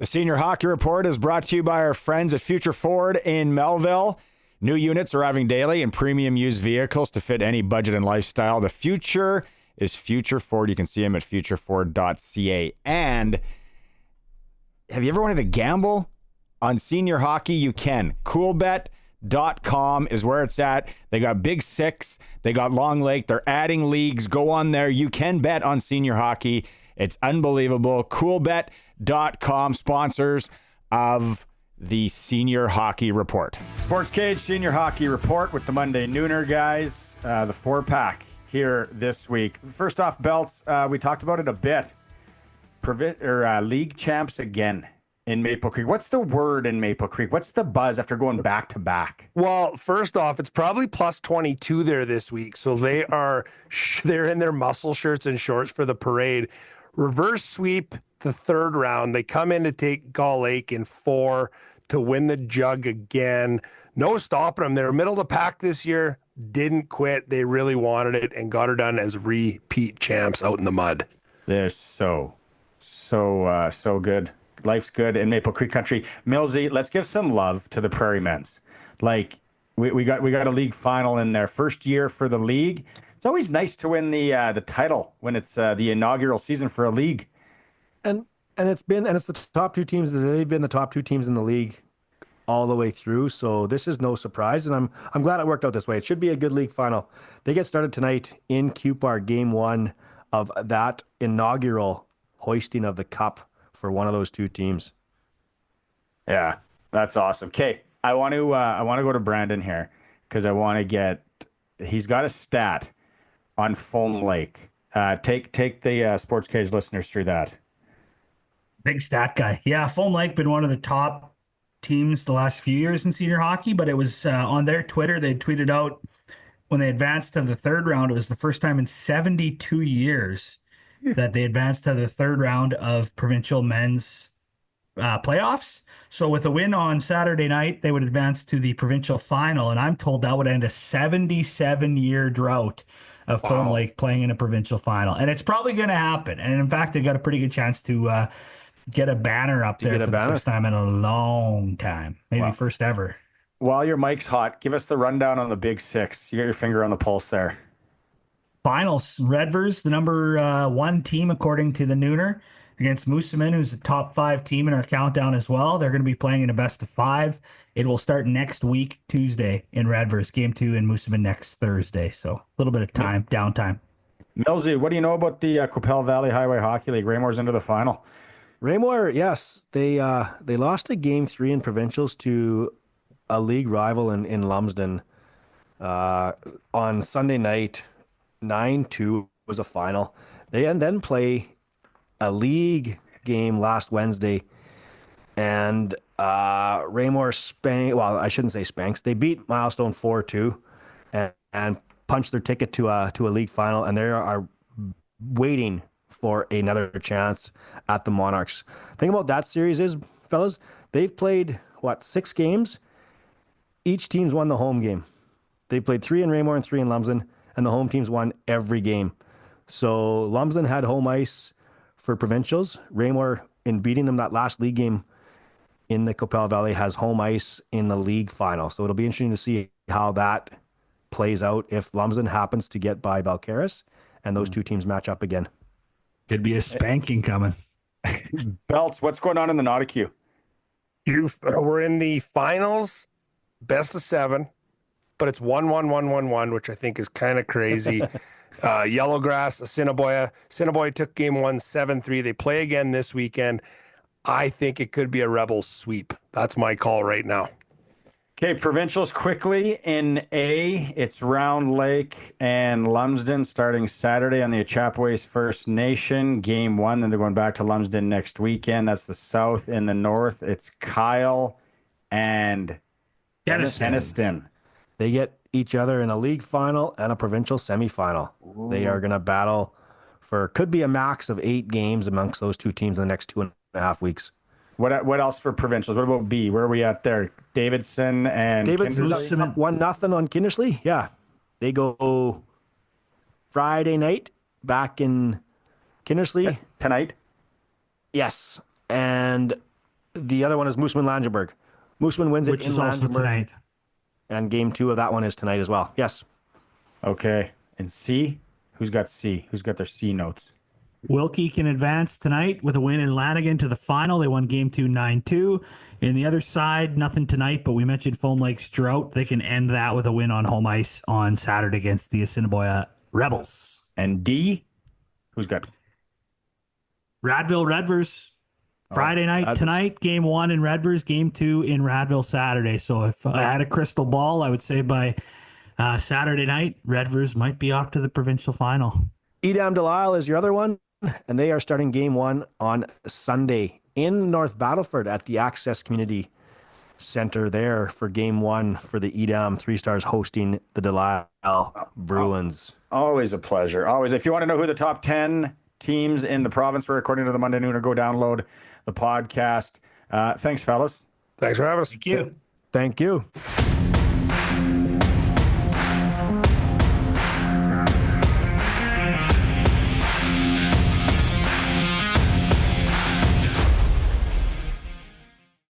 The Senior Hockey Report is brought to you by our friends at Future Ford in Melville. New units arriving daily and premium used vehicles to fit any budget and lifestyle. The future is Future Ford. You can see them at futureford.ca. And have you ever wanted to gamble on senior hockey? You can. Coolbet.com is where it's at. They got Big Six. They got Long Lake. They're adding leagues. Go on there. You can bet on senior hockey. It's unbelievable. Coolbet.com, sponsors of the Senior Hockey Report. SportsCage Senior Hockey Report with the Monday Nooner guys. The four-pack here this week. First off, Belts, we talked about it a bit. League champs again in Maple Creek. What's the word in Maple Creek? What's the buzz after going back-to-back? Well, first off, it's probably plus 22 there this week. So they're in their muscle shirts and shorts for the parade. Reverse sweep the third round. They come in to take Gull Lake in 4 to win the jug again. No stopping them. They're middle of the pack this year. Didn't quit. They really wanted it and got her done as repeat champs out in the mud. They're so good. Life's good in Maple Creek country. Millsy, let's give some love to the Prairie Men's. Like we got a league final in their first year for the league. It's always nice to win the title when it's the inaugural season for a league. And it's the top two teams. They've been the top two teams in the league all the way through. So this is no surprise, and I'm glad it worked out this way. It should be a good league final. They get started tonight in Cupar, game 1 of that inaugural hoisting of the cup for one of those two teams. Yeah, that's awesome. Okay, I want to go to Brandon here because I want to get. He's got a stat on Foam Lake. Take the Sports Cage listeners through that. Big stat guy. Yeah, Foam Lake been one of the top teams the last few years in senior hockey, but it was on their Twitter. They tweeted out when they advanced to the third round. It was the first time in 72 years that they advanced to the third round of provincial men's playoffs. So with a win on Saturday night, they would advance to the provincial final, and I'm told that would end a 77-year drought of Foam Lake playing in a provincial final. And it's probably going to happen. And in fact, they got a pretty good chance to get a banner up there for the first time in a long time. Maybe first ever. While your mic's hot, give us the rundown on the Big Six. You got your finger on the pulse there. Finals, Redvers, the number 1 team according to the Nooner, against Moosomin, who's a top 5 team in our countdown as well. They're going to be playing in a best of 5. It will start next week, Tuesday, in Redvers. Game 2 in Moosomin next Thursday. So a little bit of downtime. Millsy, what do you know about the Qu'Appelle Valley Highway Hockey League? Raymor's into the final. Raymore, yes, they lost a game 3 in provincials to a league rival in Lumsden on Sunday night. 9-2 was a final. They then play a league game last Wednesday, and Raymore I shouldn't say spanks. They beat Milestone 4-2 and punched their ticket to a league final, and they are waiting for another chance at the Monarchs. The thing about that series is, fellas, they've played 6 games. Each team's won the home game. They've played 3 in Raymore and 3 in Lumsden, and the home team's won every game. So Lumsden had home ice for provincials. Raymore, in beating them that last league game in the Qu'Appelle Valley, has home ice in the league final. So it'll be interesting to see how that plays out if Lumsden happens to get by Balcarres and those two teams match up again. Could be a spanking coming. Belts, what's going on in the Nauticue? We're in the finals, best of 7, but it's 1-1-1-1-1, which I think is kind of crazy. Yellowgrass, Assiniboia. Assiniboia took game 1 7-3. They play again this weekend. I think it could be a Rebels sweep. That's my call right now. Okay, provincials quickly in A. It's Round Lake and Lumsden starting Saturday on the Achapowace First Nation. Game 1, then they're going back to Lumsden next weekend. That's the South. In the North, it's Kyle and Kenniston. They get each other in a league final and a provincial semifinal. Ooh. They are going to battle could be a max of 8 games amongst those two teams in the next 2.5 weeks. What else for provincials? What about B? Where are we at there? Davidson and Davidson 1-0 on Kindersley. Yeah. They go Friday night back in Kindersley. Tonight? Yes. And the other one is Mooseman Langenberg. Mooseman wins it Which in is also Langenberg, tonight. and game 2 of that one is tonight as well. Yes. Okay. And C? Who's got C? Who's got their C notes? Wilkie can advance tonight with a win in Lanigan to the final. They won game 2 9-2. In the other side, nothing tonight, but we mentioned Foam Lake's drought. They can end that with a win on home ice on Saturday against the Assiniboia Rebels. And D? Who's got Radville Redvers. Friday night Radvers. tonight, game 1 in Redvers, game 2 in Radville Saturday. So if I had a crystal ball, I would say by Saturday night, Redvers might be off to the provincial final. Edam Delisle is your other one, and they are starting game 1 on Sunday in North Battleford at the Access Community Center there for game 1 for the Edam Three Stars hosting the Delisle Bruins. Always a pleasure. Always. If you want to know who the top 10 teams in the province were according to the Monday Nooner, go download the podcast. Thanks, fellas. Thanks for having us. Thank you. Thank you.